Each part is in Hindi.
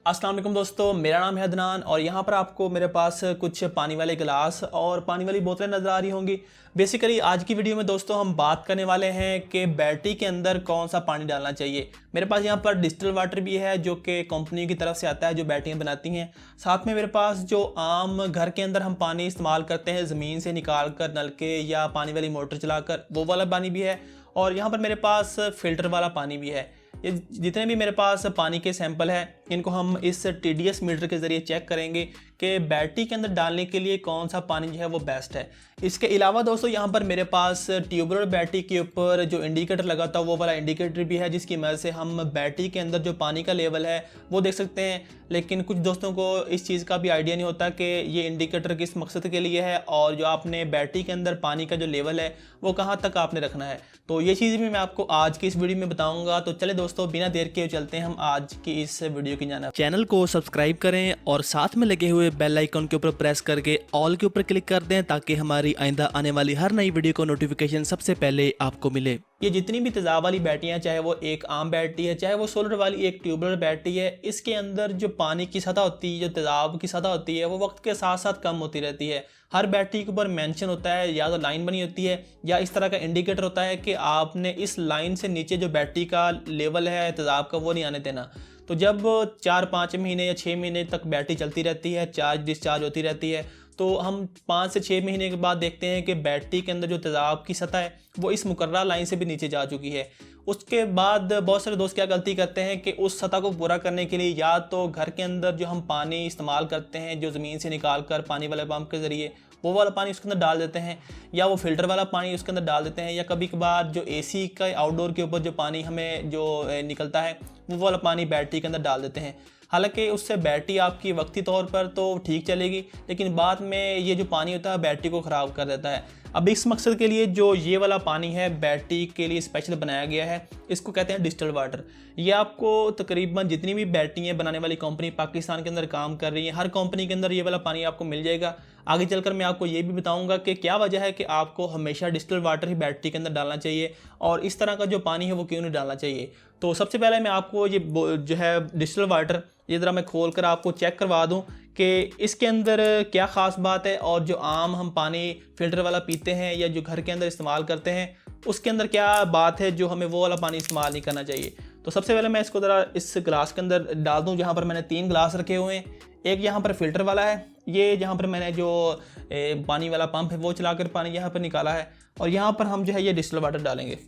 अस्सलाम वालेकुम दोस्तों, मेरा नाम है अदनान और यहाँ पर आपको मेरे पास कुछ पानी वाले गिलास और पानी वाली बोतलें नज़र आ रही होंगी। बेसिकली आज की वीडियो में दोस्तों हम बात करने वाले हैं कि बैटरी के अंदर कौन सा पानी डालना चाहिए। मेरे पास यहाँ पर डिस्टिल वाटर भी है जो कि कंपनी की तरफ से आता है, जो बैटरियाँ बनाती हैं। साथ में मेरे पास जो आम घर के अंदर हम पानी इस्तेमाल करते हैं ज़मीन से निकाल कर, नलके या पानी वाली मोटर चलाकर, वो वाला पानी भी है। और यहाँ पर मेरे पास फ़िल्टर वाला पानी भी है। ये जितने भी मेरे पास पानी के सैंपल हैं, इनको हम इस TDS मीटर के ज़रिए चेक करेंगे कि बैटरी के अंदर डालने के लिए कौन सा पानी जो है वो बेस्ट है। इसके अलावा दोस्तों यहाँ पर मेरे पास ट्यूबुलर बैटरी के ऊपर जो इंडिकेटर लगा था वो वाला इंडिकेटर भी है, जिसकी मदद से हम बैटरी के अंदर जो पानी का लेवल है वो देख सकते हैं। लेकिन कुछ दोस्तों को इस चीज़ का भी आइडिया नहीं होता कि ये इंडिकेटर किस मकसद के लिए है और जो आपने बैटरी के अंदर पानी का जो लेवल है वो कहाँ तक आपने रखना है। तो ये चीज़ भी मैं आपको आज की इस वीडियो में बताऊँगा। तो चले दोस्तों, बिना देर के चलते हैं हम आज की इस वीडियो की जानिब। चैनल को सब्सक्राइब करें और साथ में लगे हुए बेल आइकन के ऊपर प्रेस करके ऑल के ऊपर क्लिक कर दें ताकि हमारी आइंदा आने वाली हर नई वीडियो को नोटिफिकेशन सबसे पहले आपको मिले। ये जितनी भी तेज़ाब वाली बैटरियाँ, चाहे वो एक आम बैटरी है, चाहे वो सोलर वाली एक ट्यूबुलर बैटरी है, इसके अंदर जो पानी की सतह होती है, जो तेज़ाब की सतह होती है, वो वक्त के साथ साथ कम होती रहती है। हर बैटरी के ऊपर मेंशन होता है, या तो लाइन बनी होती है या इस तरह का इंडिकेटर होता है कि आपने इस लाइन से नीचे जो बैटरी का लेवल है तेज़ाब का वो नहीं आने देना। तो जब 4-5 महीने या 6 महीने तक बैटरी चलती रहती है, चार्ज डिस्चार्ज होती रहती है, तो हम 5 से 6 महीने के बाद देखते हैं कि बैटरी के अंदर जो तेज़ाब की सतह है वो इस मुकर्रर लाइन से भी नीचे जा चुकी है। उसके बाद बहुत सारे दोस्त क्या गलती करते हैं कि उस सतह को पूरा करने के लिए या तो घर के अंदर जो हम पानी इस्तेमाल करते हैं, जो ज़मीन से निकाल कर पानी वाले पंप के ज़रिए, वो वाला पानी उसके अंदर डाल देते हैं, या वो फ़िल्टर वाला पानी उसके अंदर डाल देते हैं, या कभी कभार जो AC का आउटडोर के ऊपर जो पानी हमें जो निकलता है वो वाला पानी बैटरी के अंदर डाल देते हैं। हालांकि उससे बैटरी आपकी वक्ती तौर पर तो ठीक चलेगी, लेकिन बाद में ये जो पानी होता है बैटरी को ख़राब कर देता है। अब इस मकसद के लिए जो ये वाला पानी है बैटरी के लिए स्पेशल बनाया गया है, इसको कहते हैं डिस्टिल्ड वाटर। ये आपको तकरीबन जितनी भी बैटरियाँ बनाने वाली कंपनी पाकिस्तान के अंदर काम कर रही हैं, हर कंपनी के अंदर ये वाला पानी आपको मिल जाएगा। आगे चलकर मैं आपको ये भी बताऊंगा कि क्या वजह है कि आपको हमेशा डिस्टिल्ड वाटर ही बैटरी के अंदर डालना चाहिए और इस तरह का जो पानी है वो क्यों नहीं डालना चाहिए। तो सबसे पहले मैं आपको ये जो है डिस्टिल्ड वाटर, ये ज़रा मैं खोल कर आपको चेक करवा दूँ कि इसके अंदर क्या ख़ास बात है, और जो आम हम पानी फ़िल्टर वाला पीते हैं या जो घर के अंदर इस्तेमाल करते हैं उसके अंदर क्या बात है जो हमें वो वाला पानी इस्तेमाल नहीं करना चाहिए। तो सबसे पहले मैं इसको ज़रा इस गिलास के अंदर डाल दूँ, जहाँ पर मैंने 3 गिलास रखे हुए हैं। एक यहाँ पर फ़िल्टर वाला है, ये जहाँ पर मैंने जो पानी वाला पंप है वो चला कर पानी यहाँ पर निकाला है, और यहाँ पर हम जो है ये डिस्टिल्ड वाटर डालेंगे।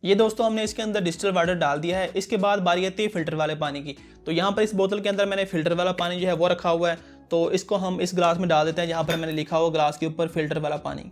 ये दोस्तों हमने इसके अंदर डिस्टिल्ड वाटर डाल दिया है। इसके बाद बारी आती है फ़िल्टर वाले पानी की। तो यहाँ पर इस बोतल के अंदर मैंने फ़िल्टर वाला पानी जो है वो रखा हुआ है, तो इसको हम इस गिलास में डाल देते हैं जहाँ पर मैंने लिखा हुआ गिलास के ऊपर फ़िल्टर वाला पानी।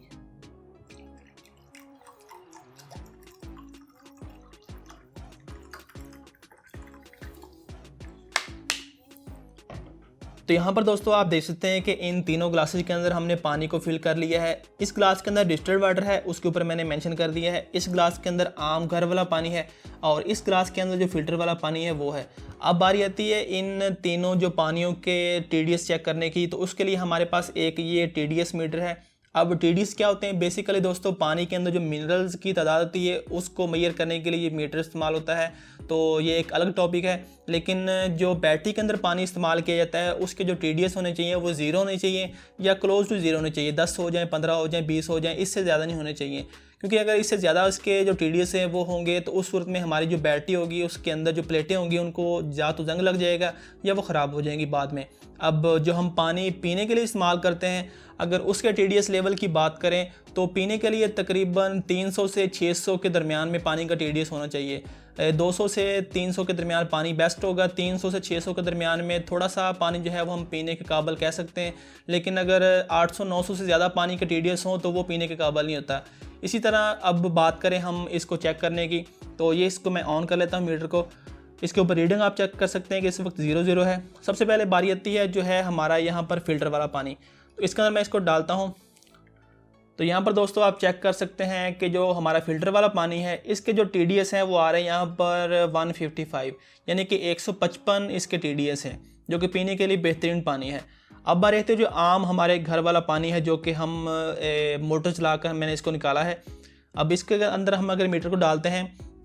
तो यहाँ पर दोस्तों आप देख सकते हैं कि इन तीनों ग्लासेस के अंदर हमने पानी को फिल कर लिया है। इस ग्लास के अंदर डिस्टिल्ड वाटर है, उसके ऊपर मैंने मेंशन कर दिया है। इस ग्लास के अंदर आम घर वाला पानी है और इस ग्लास के अंदर जो फ़िल्टर वाला पानी है वो है। अब बारी आती है इन तीनों जो पानियों के TDS चेक करने की। तो उसके लिए हमारे पास एक ये TDS मीटर है। अब TDS क्या होते हैं? बेसिकली दोस्तों पानी के अंदर जो मिनरल्स की तादाद होती है उसको मेजर करने के लिए ये मीटर इस्तेमाल होता है। तो ये एक अलग टॉपिक है, लेकिन जो बैटरी के अंदर पानी इस्तेमाल किया जाता है उसके जो TDS होने चाहिए वो 0 होने चाहिए या क्लोज टू 0 होने चाहिए। 10 हो जाए, 15 हो जाए, 20 हो जाए, इससे ज़्यादा नहीं होने चाहिए, क्योंकि अगर इससे ज़्यादा उसके जो TDS हैं वो होंगे तो उस सूरत में हमारी जो बैटरी होगी उसके अंदर जो प्लेटें होंगी उनको या तो जंग लग जाएगा या वो ख़राब हो जाएंगी बाद में। अब जो हम पानी पीने के लिए इस्तेमाल करते हैं, अगर उसके TDS लेवल की बात करें तो पीने के लिए तकरीबन 300 से 600 के दरमियान में पानी का TDS होना चाहिए। 200 से 300 के दरमियान पानी बेस्ट होगा। 300 से 600 के दरमियान में थोड़ा सा पानी जो है वो हम पीने के काबिल कह सकते हैं, लेकिन अगर 800-900 से ज़्यादा पानी का TDS हो तो वो पीने के काबिल नहीं होता। इसी तरह अब बात करें हम इसको चेक करने की, तो ये इसको मैं ऑन कर लेता हूँ मीटर को। इसके ऊपर रीडिंग आप चेक कर सकते हैं कि इस वक्त 0 है। सबसे पहले बारी आती है जो है हमारा यहाँ पर फ़िल्टर वाला पानी। तो इसके अंदर मैं इसको डालता हूँ। तो यहाँ पर दोस्तों आप चेक कर सकते हैं कि जो हमारा फ़िल्टर वाला पानी है इसके जो TDS हैं वो आ रहे हैं यहाँ पर 155, यानी कि 155 इसके TDS हैं, जो कि पीने के लिए बेहतरीन पानी है। अब बात रहती है जो आम हमारे घर वाला पानी है जो कि हम मोटर चला कर मैंने इसको निकाला है। अब इसके अंदर हम अगर मीटर को डालते हैं